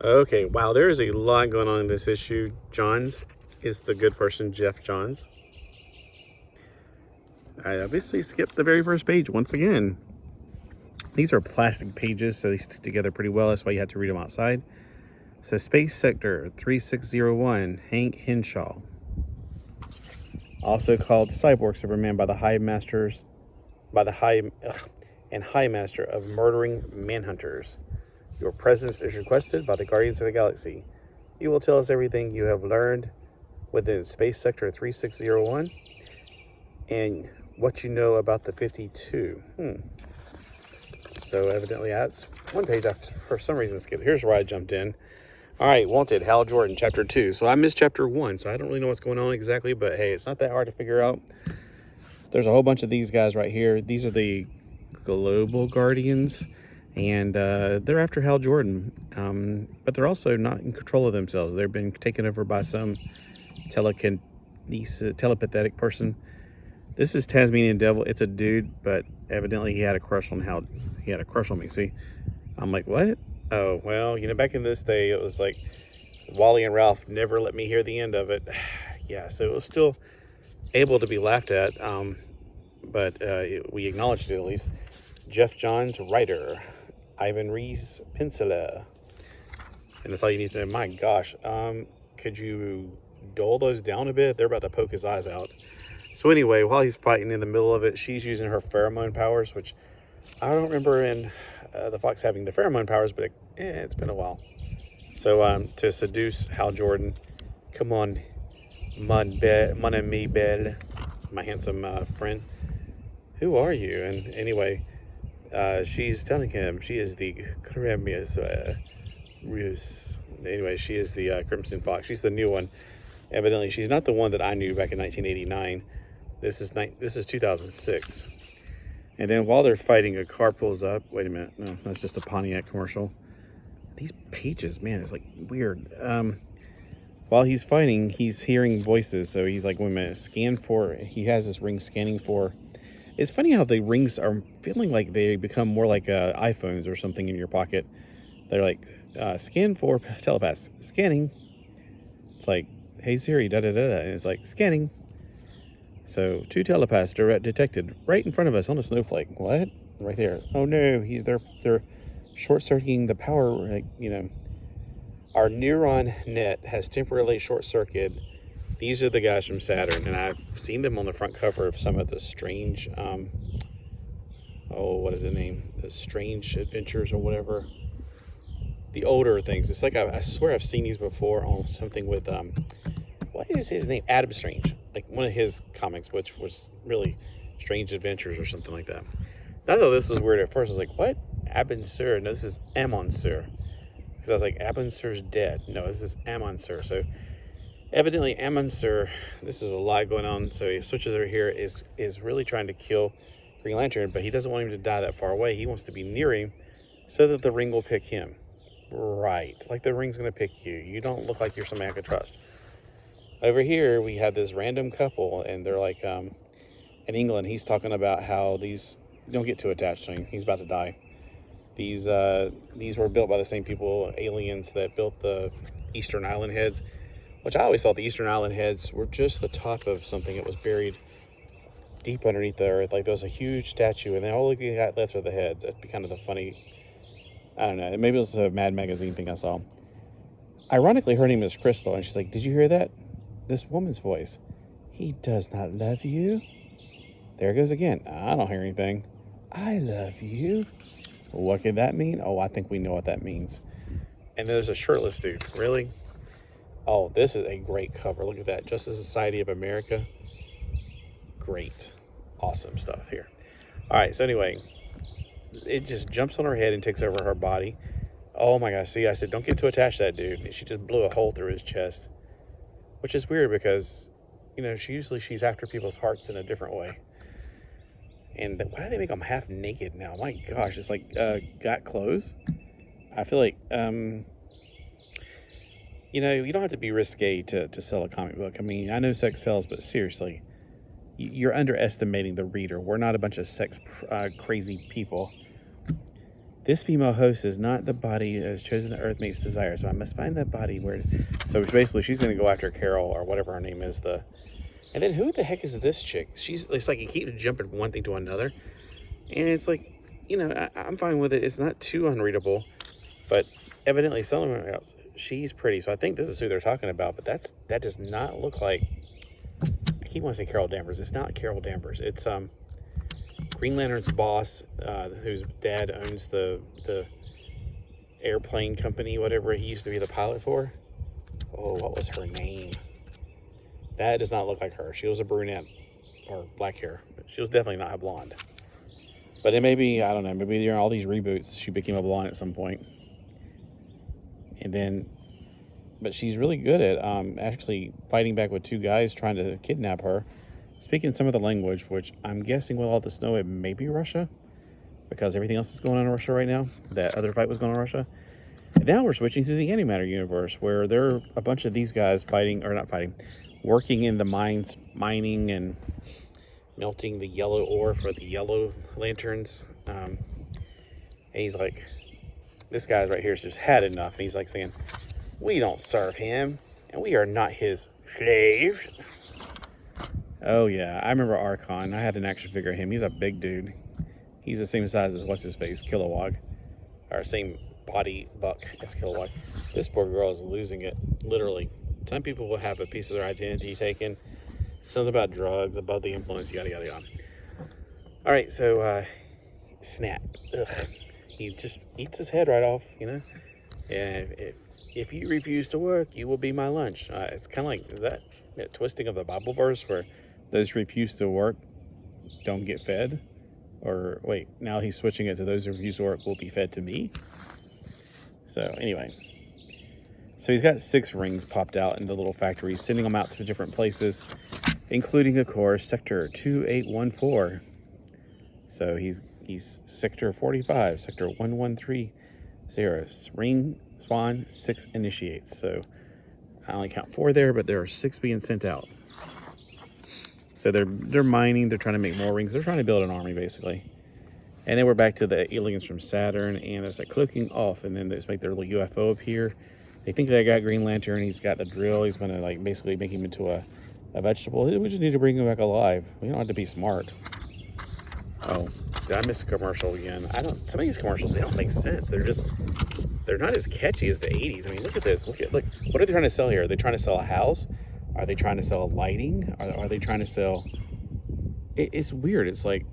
Okay, wow, there is a lot going on in this issue. Johns is the good person, Jeff Johns. I obviously skipped the very first page once again. These are plastic pages, so they stick together pretty well. That's why you have to read them outside. It says Space Sector 3601, Hank Henshaw. Also called Cyborg Superman by the High Master of Murdering Manhunters. Your presence is requested by the Guardians of the Galaxy. You will tell us everything you have learned within Space Sector 3601 and what you know about the 52. So evidently that's one page I, for some reason, skipped. Here's where I jumped in. All right, Wanted, Hal Jordan, Chapter 2. So I missed Chapter 1, so I don't really know what's going on exactly, but hey, it's not that hard to figure out. There's a whole bunch of these guys right here. These are the Global Guardians, and they're after Hal Jordan, but they're also not in control of themselves. They've been taken over by some telepathic person. This is Tasmanian Devil. It's a dude, but evidently he had a crush on Hal. He had a crush on me, see? I'm like, what? Oh, well, you know, back in this day, it was like Wally and Ralph never let me hear the end of it. Yeah, so it was still able to be laughed at, but we acknowledged it at least. Jeff Johns, writer. Ivan Reese, penciler. And that's all you need to know. My gosh, could you dull those down a bit? They're about to poke his eyes out. So anyway, while he's fighting in the middle of it, she's using her pheromone powers, which I don't remember in the Fox having the pheromone powers, but it's been a while. So to seduce Hal Jordan, come on, mon ami belle, my handsome friend, who are you? And anyway, she's telling him she is the Ruse. Anyway, she is the Crimson Fox. She's the new one. Evidently, she's not the one that I knew back in 1989. This is 2006. And then while they're fighting, a car pulls up. Wait a minute. No, that's just a Pontiac commercial. These pages, man, it's like weird. While he's fighting, he's hearing voices. So he's like, wait a minute, scan for, he has this ring scanning for. It's funny how the rings are feeling like they become more like iPhones or something in your pocket. They're like, scan for telepaths. Scanning. It's like, hey Siri, da-da-da-da. And it's like, scanning. So 2 telepaths detected right in front of us on a snowflake. What? Right there. Oh no, they're short-circuiting the power. Like, you know, our neuron net has temporarily short-circuited. These are the guys from Saturn, and I've seen them on the front cover of some of the strange, what is the name? The Strange Adventures or whatever. The older things. It's like I swear I've seen these before on something with what is his name? Adam Strange, like one of his comics, which was really Strange Adventures or something like that. I thought this was weird at first. I was like, what? Abin Sur? No, this is Amon Sur. Because I was like, Abin Sur's dead. No, this is Amon Sur. So evidently Amon Sur, this is a lot going on. So he switches over here, is really trying to kill Green Lantern, but he doesn't want him to die that far away. He wants to be near him so that the ring will pick him. Right, like the ring's gonna pick you. You don't look like you're somebody I could trust. Over here, we have this random couple, and they're like, in England, he's talking about how these, don't get too attached to him. He's about to die. These were built by the same people, aliens that built the Eastern Island heads, which I always thought the Eastern Island heads were just the top of something that was buried deep underneath the earth. Like there was a huge statue, and then all you got left are the heads. That'd be kind of the funny, I don't know, maybe it was a Mad Magazine thing I saw. Ironically, her name is Crystal, and she's like, did you hear that? This woman's voice. He does not love you. There it goes again. I don't hear anything. I love you. What could that mean? Oh, I think we know what that means. And there's a shirtless dude. Really? Oh, this is a great cover. Look at that. Justice Society of America. Great. Awesome stuff here. All right, so anyway, it just jumps on her head and takes over her body. Oh my gosh. See, I said, don't get too attached to that dude. And she just blew a hole through his chest. Which is weird because, you know, she's after people's hearts in a different way. And why do they make them half naked now? My gosh, it's like, got clothes? I feel like, you know, you don't have to be risque to sell a comic book. I mean, I know sex sells, but seriously, you're underestimating the reader. We're not a bunch of sex crazy people. This female host is not the body that is chosen the earth makes desire. So I must find that body where it is. So basically she's going to go after Carol or whatever her name is. And then who the heck is this chick? It's like you keep jumping from one thing to another. And it's like, I'm fine with it. It's not too unreadable. But evidently someone else, she's pretty. So I think this is who they're talking about. But that does not look like, I keep wanting to say Carol Danvers. It's not Carol Danvers. It's Green Lantern's boss, whose dad owns the airplane company, whatever he used to be the pilot for. Oh, what was her name? That does not look like her. She was a brunette or black hair. She was definitely not a blonde. But it may be, I don't know, maybe during all these reboots, she became a blonde at some point. And then, but she's really good at actually fighting back with two guys trying to kidnap her. Speaking some of the language, which I'm guessing with all the snow, it may be Russia, because everything else is going on in Russia right now. That other fight was going on in Russia. And now we're switching to the antimatter universe, where there are a bunch of these guys working in the mines, mining and melting the yellow ore for the yellow lanterns. And he's like, this guy's right here has just had enough. And he's like saying, we don't serve him, and we are not his slaves. Oh yeah, I remember Archon. I had an action figure of him. He's a big dude. He's the same size as what's his face, Kilowog, or same body buck as Kilowog. This poor girl is losing it, literally. Some people will have a piece of their identity taken. Something about drugs, above the influence, yada yada yada. All right, so Snap. Ugh. He just eats his head right off, And if you refuse to work, you will be my lunch. It's kind of like, is that twisting of the Bible verse where those who refuse to work don't get fed? Or wait, now he's switching it to those who refuse to work will be fed to me? So anyway, so he's got 6 rings popped out in the little factory, sending them out to different places, including, of course, Sector 2814. So he's Sector 45, Sector 1130. Ring spawn, 6 initiates. So I only count 4 there, but there are 6 being sent out. So they're mining. They're trying to make more rings. They're trying to build an army, basically. And then we're back to the aliens from Saturn, and there's a clicking off, and then they just make their little UFO appear. They think they got Green Lantern. He's got the drill. He's going to basically make him into a vegetable. We just need to bring him back alive. We don't have to be smart. Oh, did I miss a commercial again? Some of these commercials, they don't make sense. They're not as catchy as the 80s. I mean, look at this. Look, what are they trying to sell here? Are they trying to sell a house? Are they trying to sell lighting? Are they trying to sell... It's weird. It's like,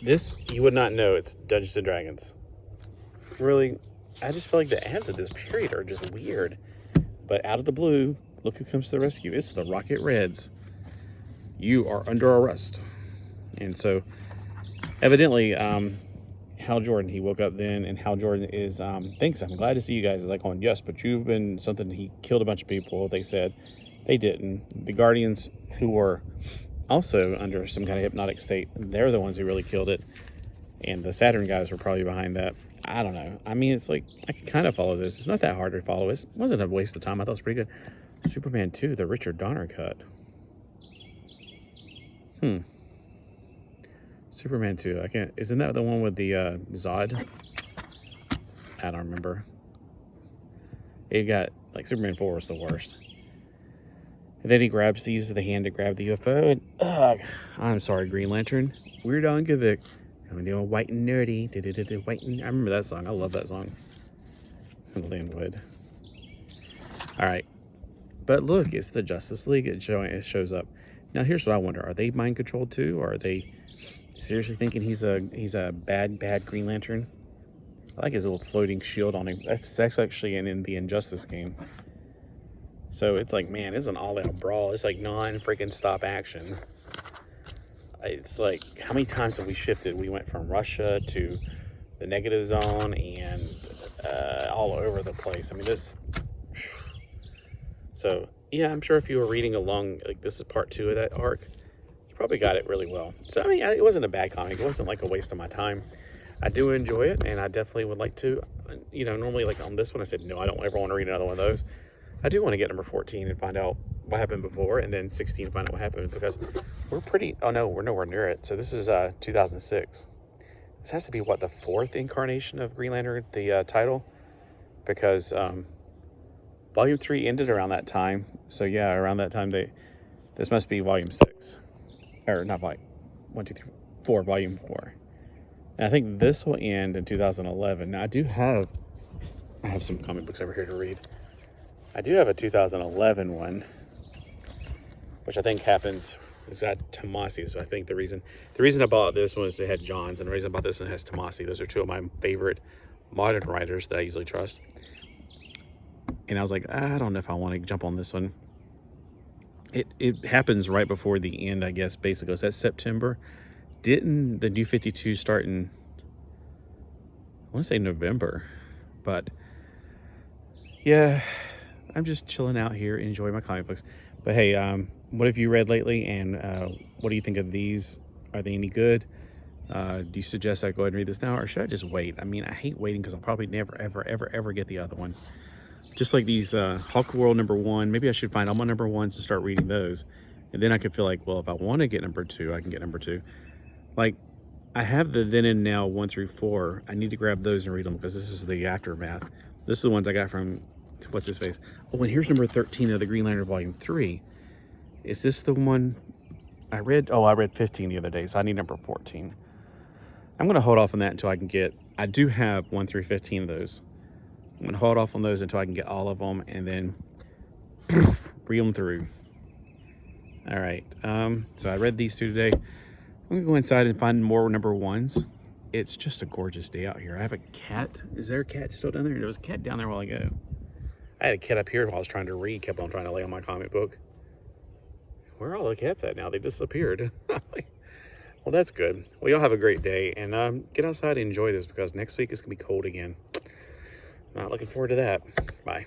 this, you would not know it's Dungeons & Dragons. Really, I just feel like the ads of this period are just weird. But out of the blue, look who comes to the rescue. It's the Rocket Reds. You are under arrest. And so, evidently, Hal Jordan, he woke up then, and Hal Jordan is, thanks, I'm glad to see you guys. Like, going, yes, but you've been something, he killed a bunch of people, they said. They didn't. The Guardians, who were also under some kind of hypnotic state, they're the ones who really killed it. And the Saturn guys were probably behind that. I don't know. I mean, it's like, I can kind of follow this. It's not that hard to follow. It wasn't a waste of time. I thought it was pretty good. Superman 2, the Richard Donner cut. Superman 2. Isn't that the one with the Zod? I don't remember. It got, Superman 4 was the worst. And then he uses the hand to grab the UFO. And, I'm sorry, Green Lantern. Weird Al Yankovic. I'm doing white and nerdy. White and, I remember that song. I love that song. Linwood. Alright. But look, it's the Justice League. It shows up. Now here's what I wonder. Are they mind controlled too? Or are they seriously thinking he's a bad Green Lantern? I like his little floating shield on him. That's actually in the Injustice game. So it's like, man, it's an all-out brawl. It's like non-freaking stop action. It's like, how many times have we shifted? We went from Russia to the negative zone and all over the place. I mean, this... So, yeah, I'm sure if you were reading along, this is part 2 of that arc, you probably got it really well. So, I mean, it wasn't a bad comic. It wasn't like a waste of my time. I do enjoy it, and I definitely would like to, normally on this one, I said, no, I don't ever want to read another one of those. I do want to get number 14 and find out what happened before, and then 16 and find out what happened, because we're nowhere near it. So this is 2006. this has to be what, the fourth incarnation of Green Lantern, the title, because volume 3 ended around that time. So yeah, around that time this must be volume 6, or not volume 1, 2, 3, 4, volume 4. And I think this will end in 2011. Now I have some comic books over here to read. I do have a 2011 one, which I think happens. It's got Tomasi, so I think the reason I bought this one is it had John's, and the reason I bought this one has Tomasi. Those are two of my favorite modern writers that I usually trust. And I was like, I don't know if I want to jump on this one. It happens right before the end, I guess, basically. Is that September? Didn't the New 52 start in, I want to say November, but yeah, I'm just chilling out here, enjoying my comic books. But hey, what have you read lately, and what do you think of these? Are they any good? Do you suggest I go ahead and read this now, or should I just wait? I mean, I hate waiting because I'll probably never, ever get the other one. Just like these Hulk World #1, maybe I should find all my #1s and start reading those. And then I could feel like, well, if I want to get #2, I can get #2. Like, I have the Then and Now 1 through 4. I need to grab those and read them because this is the aftermath. This is the ones I got from, what's his face? Oh, and here's number 13 of the Green Lantern Volume 3. Is this the one I read? Oh, I read 15 the other day, so I need number 14. I'm going to hold off on that until I can get, I do have 1 through 15 of those. I'm going to hold off on those until I can get all of them, and then read them through. All right. So I read these two today. I'm going to go inside and find more #1s. It's just a gorgeous day out here. I have a cat. Is there a cat still down there? There was a cat down there a while ago. I had a cat up here while I was trying to read. Kept on trying to lay on my comic book. Where are all the cats at now? They disappeared. Well, that's good. Well, y'all have a great day, and get outside and enjoy this because next week it's going to be cold again. Not looking forward to that. Bye.